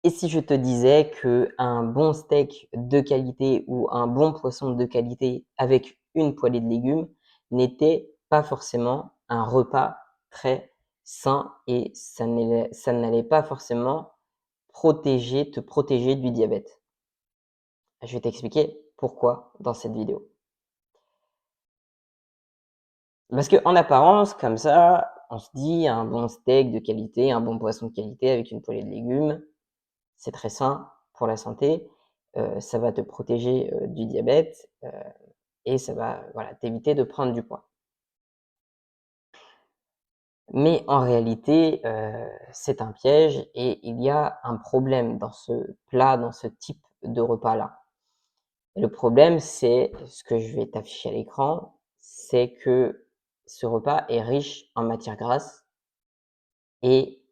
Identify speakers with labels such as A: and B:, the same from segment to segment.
A: Et si je te disais qu'un bon steak de qualité ou un bon poisson de qualité avec une poêlée de légumes n'était pas forcément un repas très sain et ça n'allait pas forcément te protéger du diabète. Je vais t'expliquer pourquoi dans cette vidéo. Parce qu'en apparence, comme ça, on se dit un bon steak de qualité, un bon poisson de qualité avec une poêlée de légumes, c'est très sain pour la santé, ça va te protéger, du diabète, et ça va, voilà, t'éviter de prendre du poids. Mais en réalité, c'est un piège et il y a un problème dans ce plat, dans ce type de repas-là. Le problème, c'est ce que je vais t'afficher à l'écran, c'est que ce repas est riche en matières grasses et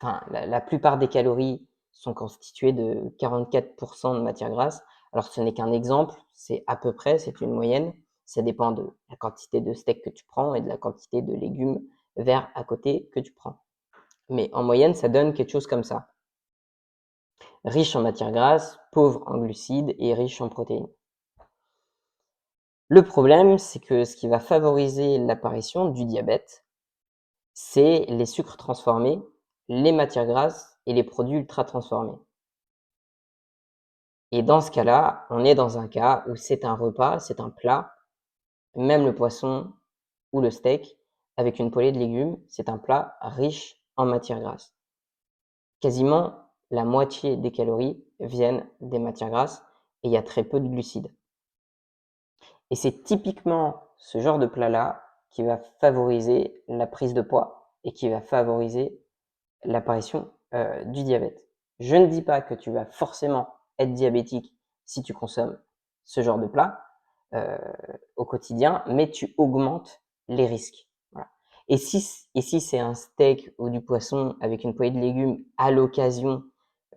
A: enfin, la plupart des calories sont constituées de 44% de matières grasses. Alors, ce n'est qu'un exemple, c'est à peu près, c'est une moyenne. Ça dépend de la quantité de steak que tu prends et de la quantité de légumes verts à côté que tu prends. Mais en moyenne, ça donne quelque chose comme ça. Riche en matières grasses, pauvre en glucides et riche en protéines. Le problème, c'est que ce qui va favoriser l'apparition du diabète, c'est les sucres transformés, les matières grasses et les produits ultra transformés. Et dans ce cas-là, on est dans un cas où c'est un repas, c'est un plat, même le poisson ou le steak, avec une poêlée de légumes, c'est un plat riche en matières grasses. Quasiment la moitié des calories viennent des matières grasses et il y a très peu de glucides. Et c'est typiquement ce genre de plat-là qui va favoriser la prise de poids et qui va favoriser l'apparition du diabète. Je ne dis pas que tu vas forcément être diabétique si tu consommes ce genre de plat au quotidien, mais tu augmentes les risques. Voilà. Et si c'est un steak ou du poisson avec une poêlée de légumes à l'occasion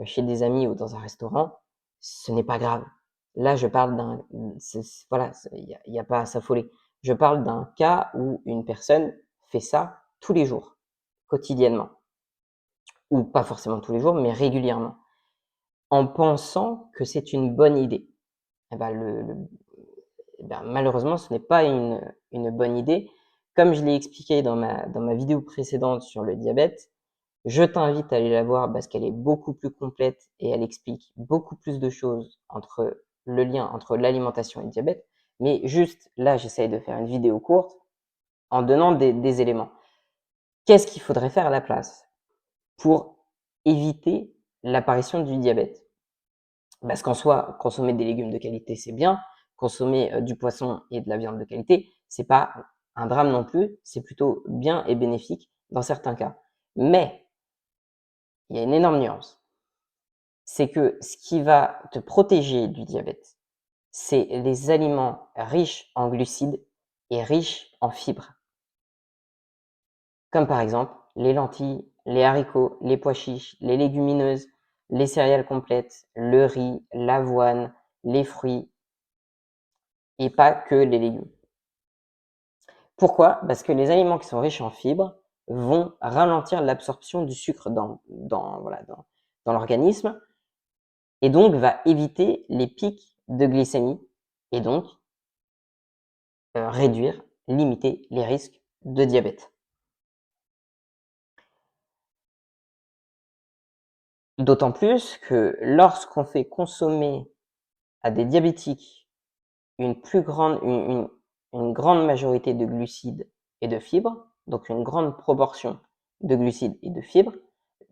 A: chez des amis ou dans un restaurant, ce n'est pas grave. Là, je parle voilà, il y a pas à s'affoler. Je parle d'un cas où une personne fait ça tous les jours, quotidiennement ou pas forcément tous les jours, mais régulièrement, en pensant que c'est une bonne idée. Et ben malheureusement, ce n'est pas une bonne idée. Comme je l'ai expliqué dans ma vidéo précédente sur le diabète, je t'invite à aller la voir parce qu'elle est beaucoup plus complète et elle explique beaucoup plus de choses entre le lien entre l'alimentation et le diabète. Mais juste là, j'essaye de faire une vidéo courte en donnant des éléments. Qu'est-ce qu'il faudrait faire à la place pour éviter l'apparition du diabète? Parce qu'en soi, consommer des légumes de qualité, c'est bien. Consommer du poisson et de la viande de qualité, c'est pas un drame non plus. C'est plutôt bien et bénéfique dans certains cas. Mais il y a une énorme nuance. C'est que ce qui va te protéger du diabète, c'est les aliments riches en glucides et riches en fibres. Comme par exemple les lentilles, les haricots, les pois chiches, les légumineuses, les céréales complètes, le riz, l'avoine, les fruits et pas que les légumes. Pourquoi? Parce que les aliments qui sont riches en fibres vont ralentir l'absorption du sucre dans l'organisme et donc va éviter les pics de glycémie et donc réduire, limiter les risques de diabète. D'autant plus que lorsqu'on fait consommer à des diabétiques une grande majorité de glucides et de fibres, donc une grande proportion de glucides et de fibres,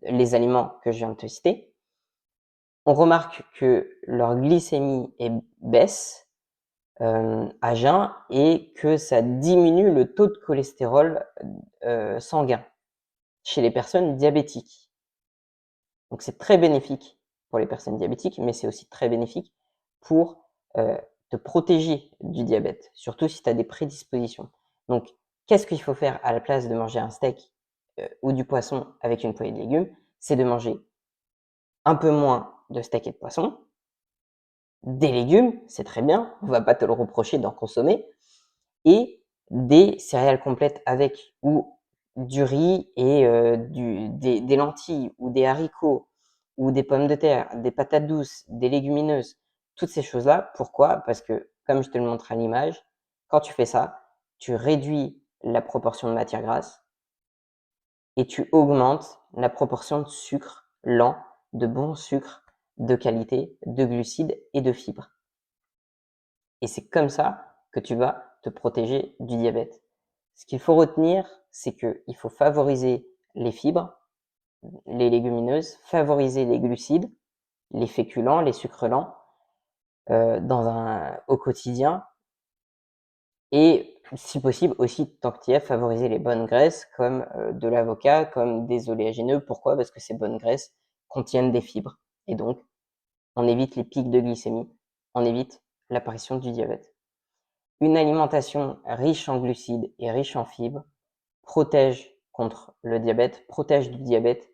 A: les aliments que je viens de te citer, on remarque que leur glycémie baisse à jeun et que ça diminue le taux de cholestérol sanguin chez les personnes diabétiques. Donc c'est très bénéfique pour les personnes diabétiques, mais c'est aussi très bénéfique pour te protéger du diabète, surtout si tu as des prédispositions. Donc, qu'est-ce qu'il faut faire à la place de manger un steak ou du poisson avec une poêlée de légumes? C'est de manger un peu moins de steak et de poisson, des légumes, c'est très bien, on va pas te le reprocher d'en consommer, et des céréales complètes avec ou du riz et des lentilles ou des haricots ou des pommes de terre, des patates douces, des légumineuses, toutes ces choses-là. Pourquoi? Parce que, comme je te le montre à l'image, quand tu fais ça, tu réduis la proportion de matière grasse et tu augmentes la proportion de sucre lent, de bons sucres de qualité, de glucides et de fibres. Et c'est comme ça que tu vas te protéger du diabète. Ce qu'il faut retenir, c'est qu'il faut favoriser les fibres, les légumineuses, favoriser les glucides, les féculents, les sucres lents au quotidien. Et si possible aussi, tant que tu y es, favoriser les bonnes graisses comme de l'avocat, comme des oléagineux. Pourquoi? Parce que ces bonnes graisses contiennent des fibres. Et donc, on évite les pics de glycémie, on évite l'apparition du diabète. Une alimentation riche en glucides et riche en fibres protège contre le diabète, protège du diabète,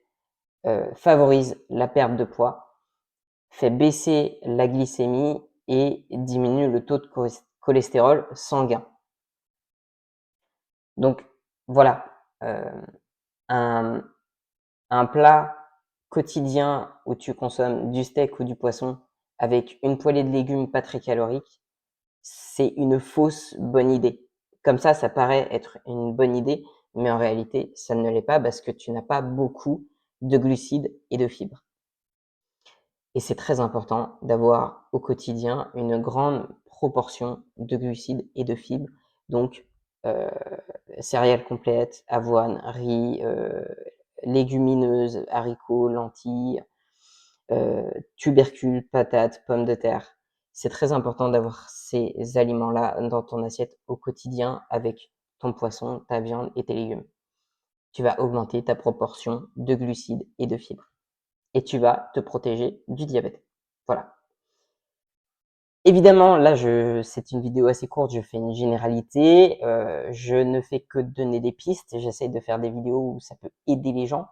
A: favorise la perte de poids, fait baisser la glycémie et diminue le taux de cholestérol sanguin. Donc voilà, un plat quotidien où tu consommes du steak ou du poisson avec une poêlée de légumes pas très caloriques, c'est une fausse bonne idée. Comme ça paraît être une bonne idée, mais en réalité, ça ne l'est pas parce que tu n'as pas beaucoup de glucides et de fibres. Et c'est très important d'avoir au quotidien une grande proportion de glucides et de fibres. Donc, céréales complètes, avoine, riz, légumineuses, haricots, lentilles, tubercules, patates, pommes de terre. C'est très important d'avoir ces aliments-là dans ton assiette au quotidien avec ton poisson, ta viande et tes légumes. Tu vas augmenter ta proportion de glucides et de fibres. Et tu vas te protéger du diabète. Voilà. Évidemment, là, c'est une vidéo assez courte, je fais une généralité. Je ne fais que donner des pistes. J'essaye de faire des vidéos où ça peut aider les gens.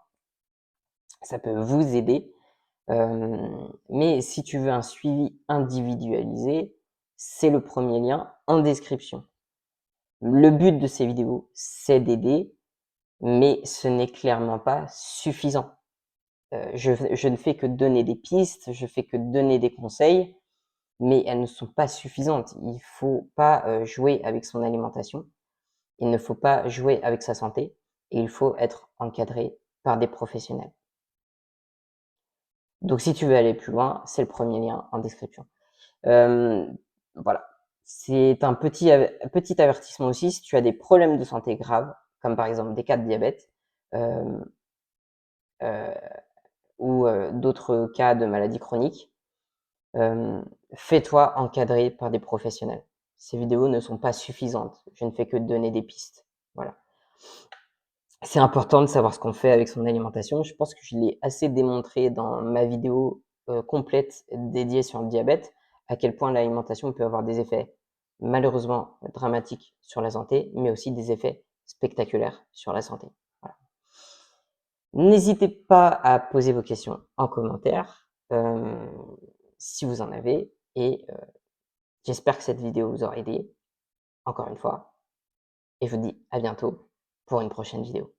A: Ça peut vous aider. Mais si tu veux un suivi individualisé, c'est le premier lien en description. Le but de ces vidéos, c'est d'aider, mais ce n'est clairement pas suffisant. Je ne fais que donner des pistes, je fais que donner des conseils, mais elles ne sont pas suffisantes. Il ne faut pas jouer avec son alimentation, il ne faut pas jouer avec sa santé, et il faut être encadré par des professionnels. Donc si tu veux aller plus loin, c'est le premier lien en description. Voilà. C'est un petit avertissement aussi, si tu as des problèmes de santé graves, comme par exemple des cas de diabète, ou d'autres cas de maladies chroniques, fais-toi encadrer par des professionnels. Ces vidéos ne sont pas suffisantes. Je ne fais que donner des pistes. Voilà. C'est important de savoir ce qu'on fait avec son alimentation. Je pense que je l'ai assez démontré dans ma vidéo complète dédiée sur le diabète, à quel point l'alimentation peut avoir des effets malheureusement dramatiques sur la santé, mais aussi des effets spectaculaires sur la santé. Voilà. N'hésitez pas à poser vos questions en commentaire si vous en avez, et j'espère que cette vidéo vous aura aidé, encore une fois, et je vous dis à bientôt pour une prochaine vidéo.